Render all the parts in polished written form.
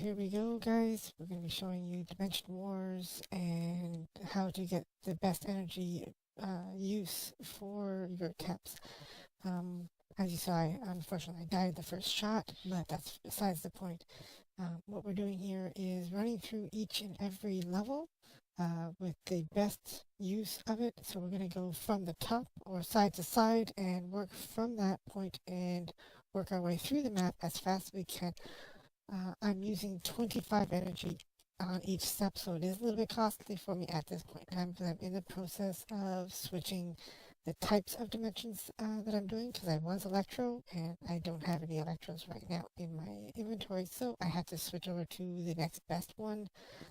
here we go, guys. We're going to be showing you Dimension Wars and how to get the best energy use for your attempts. As you saw, I unfortunately died the first shot, but that's besides the point. What we're doing here is running through each and every level with the best use of it. So we're going to go from the top or side to side and work from that point and work our way through the map as fast as we can. I'm using 25 energy on each step, so it is a little bit costly for me at this point in time because I'm in the process of switching the types of dimensions that I'm doing because I was Electro and I don't have any Electros right now in my inventory, so I had to switch over to the next best one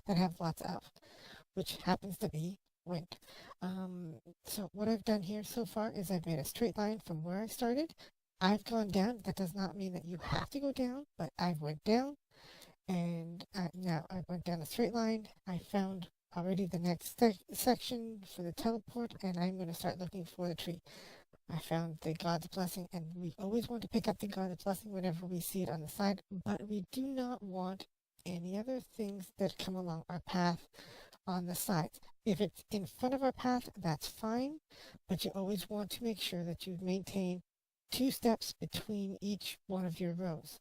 that I have lots of, which happens to be wind. So what I've done here so far is I've made a straight line from where I started. I've gone down. That does not mean that you have to go down, but I went down, and now I went down a straight line. I found already the next section for the teleport, and I'm going to start looking for the tree. I found the God's Blessing, and we always want to pick up the God's Blessing whenever we see it on the side, but we do not want any other things that come along our path on the sides. If it's in front of our path, that's fine, but you always want to make sure that you maintain 2 steps between each one of your rows.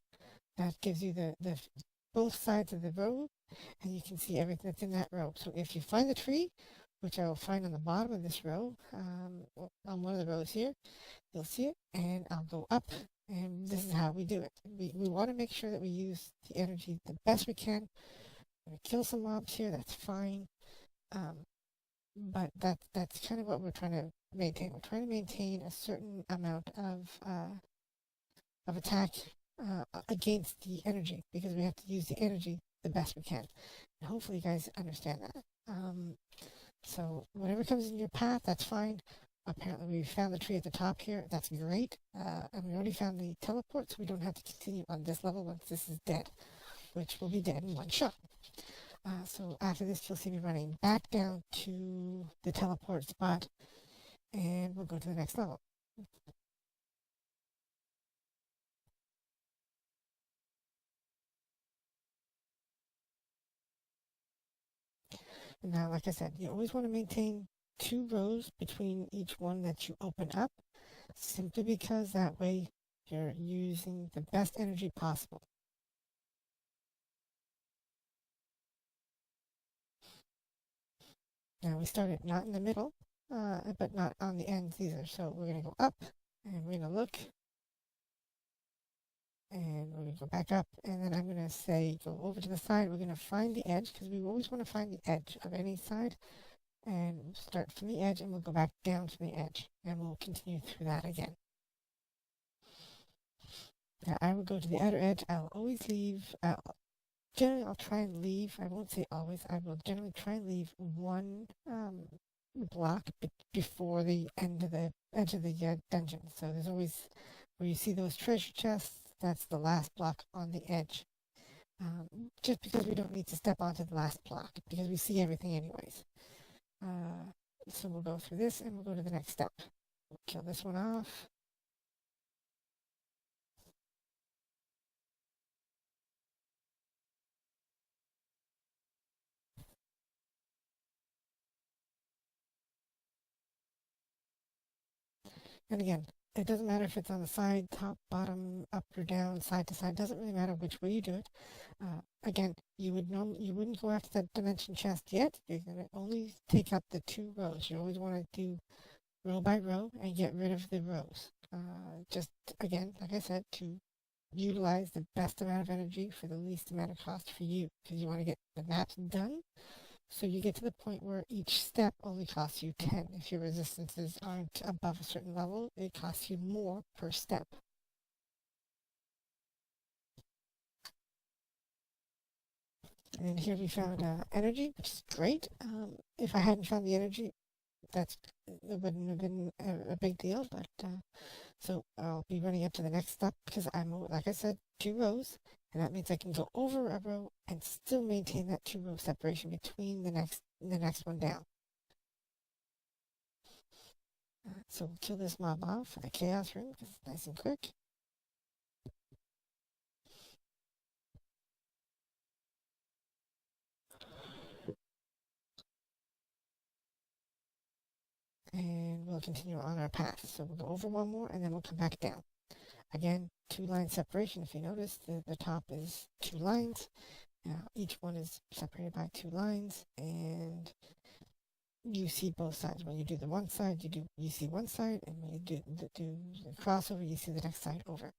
That gives you the both sides of the row, and you can see everything that's in that row. So if you find the tree, which I will find on the bottom of this row, on one of the rows here, you'll see it, and I'll go up, and this is how we do it. We want to make sure that we use the energy the best we can. We're going to kill some mobs here, that's fine. But that's kind of what we're trying to maintain. We're trying to maintain a certain amount of attack against the energy because we have to use the energy the best we can. And hopefully you guys understand that. So whatever comes in your path, that's fine. Apparently we found the tree at the top here. That's great. And we already found the teleport, so we don't have to continue on this level once this is dead, which will be dead in one shot. So after this, you'll see me running back down to the teleport spot, and we'll go to the next level. Now, like I said, you always want to maintain 2 rows between each one that you open up, simply because that way you're using the best energy possible. Now we started not in the middle, but not on the ends either. So we're going to go up, and we're going to look, and we're going to go back up, and then I'm going to say go over to the side. We're going to find the edge because we always want to find the edge of any side, and we'll start from the edge, and we'll go back down to the edge, and we'll continue through that again. Now I will go to the outer edge. I'll always leave. Generally, I'll try and leave. I won't say always. I will generally try and leave one block before the end of the edge of the dungeon. So there's always where you see those treasure chests. That's the last block on the edge. Just because we don't need to step onto the last block because we see everything anyways. So we'll go through this and we'll go to the next step. We'll kill this one off. And again, it doesn't matter if it's on the side, top, bottom, up or down, side to side. It doesn't really matter which way you do it. Again, you wouldn't go after that dimension chest yet. You're gonna only take up the 2 rows. You always want to do row by row and get rid of the rows. Just again, like I said, to utilize the best amount of energy for the least amount of cost for you, because you want to get the maps done. So you get to the point where each step only costs you 10. If your resistances aren't above a certain level, it costs you more per step. And here we found energy, which is great. If I hadn't found the energy, it wouldn't have been a big deal. But so I'll be running up to the next step because I'm, like I said, 2 rows. And that means I can go over a row and still maintain that 2-row separation between the next one down. So we'll kill this mob off for the chaos room because it's nice and quick. and we'll continue on our path. So we'll go over one more and then we'll come back down. Again, 2-line separation. If you notice, the top is 2 lines. Now each one is separated by 2 lines, and you see both sides. When you do the one side, you see one side, and when you do the crossover, you see the next side over.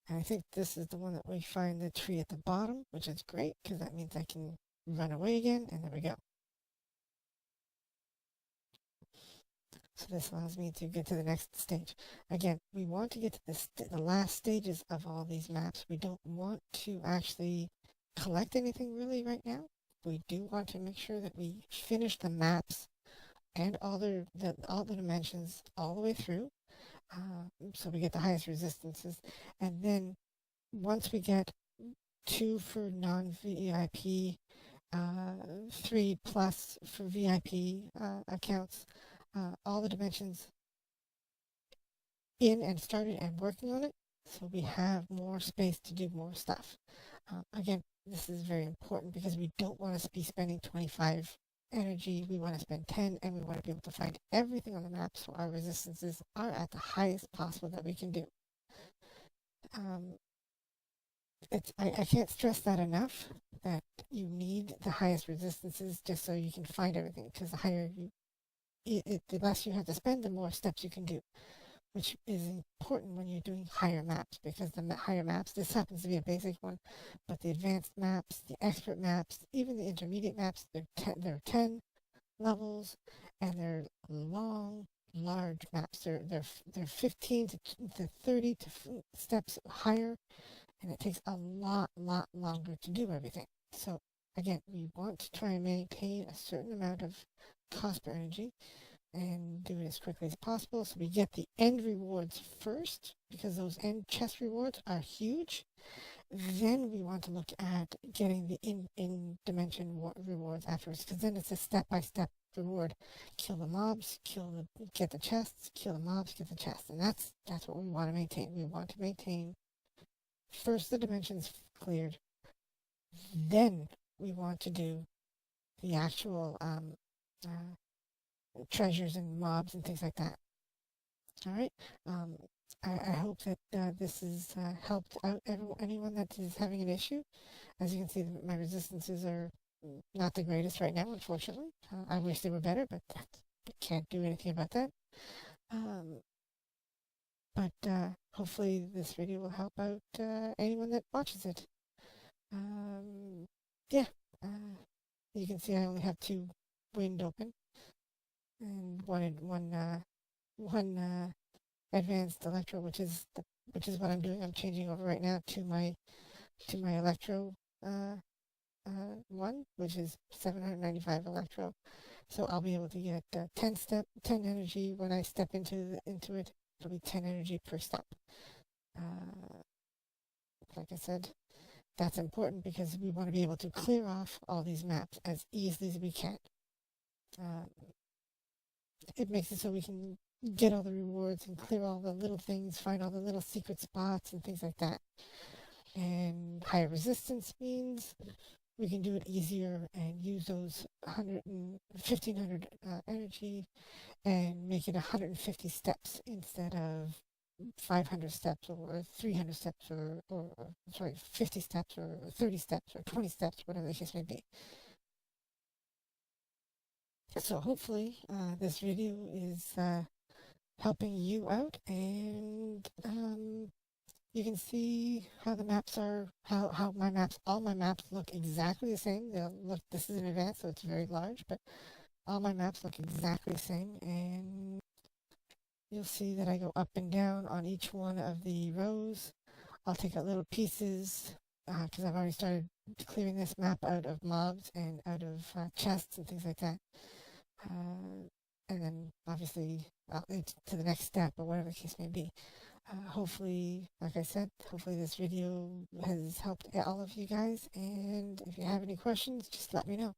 And I think this is the one that we find the tree at the bottom, which is great because that means I can run away again, and there we go. So this allows me to get to the next stage. Again, we want to get to the last stages of all these maps. We don't want to actually collect anything really right now. We do want to make sure that we finish the maps and all the dimensions all the way through. So we get the highest resistances. And then once we get 2 for non-VIP, 3 plus for VIP accounts, all the dimensions in and started and working on it, so we have more space to do more stuff. Again, this is very important because we don't want to be spending 25 energy. We want to spend 10, and we want to be able to find everything on the map so our resistances are at the highest possible that we can do. I can't stress that enough, that you need the highest resistances just so you can find everything, because the higher the less you have to spend, the more steps you can do, which is important when you're doing higher maps, because the higher maps, this happens to be a basic one, but the advanced maps, the expert maps, even the intermediate maps, they're 10 levels, and they're long, large maps. They're 15 to 30 steps higher, and it takes a lot longer to do everything. So again, we want to try and maintain a certain amount of cost per energy and do it as quickly as possible, so we get the end rewards first, because those end chest rewards are huge. Then we want to look at getting the in dimension rewards afterwards, because then it's a step-by-step reward. Kill the mobs, get the chests, kill the mobs, get the chests, and that's what we want to maintain. We want to maintain first the dimensions cleared, then we want to do the actual treasures and mobs and things like that. All right. I hope that this has helped out anyone that is having an issue. As you can see, my resistances are not the greatest right now, unfortunately. I wish they were better, but I can't do anything about that. But hopefully this video will help out anyone that watches it. Yeah. You can see I only have 2 wind open, and one advanced electro, which is what I'm doing. I'm changing over right now to my electro one, which is 795 electro. So I'll be able to get 10 energy when I step into it. It'll be 10 energy per step. Like I said, that's important because we want to be able to clear off all these maps as easily as we can. It makes it so we can get all the rewards and clear all the little things, find all the little secret spots and things like that. And higher resistance means we can do it easier and use those 1500 energy and make it 150 steps instead of 500 steps or 300 steps or 50 steps or 30 steps or 20 steps, whatever the case may be. So hopefully this video is helping you out, and you can see how the maps are, how all my maps look exactly the same. This is in advance, so it's very large, but all my maps look exactly the same, and you'll see that I go up and down on each one of the rows. I'll take out little pieces because I've already started clearing this map out of mobs and out of chests and things like that. And then obviously to the next step or whatever the case may be. Hopefully, like I said, hopefully this video has helped all of you guys, and if you have any questions, just let me know.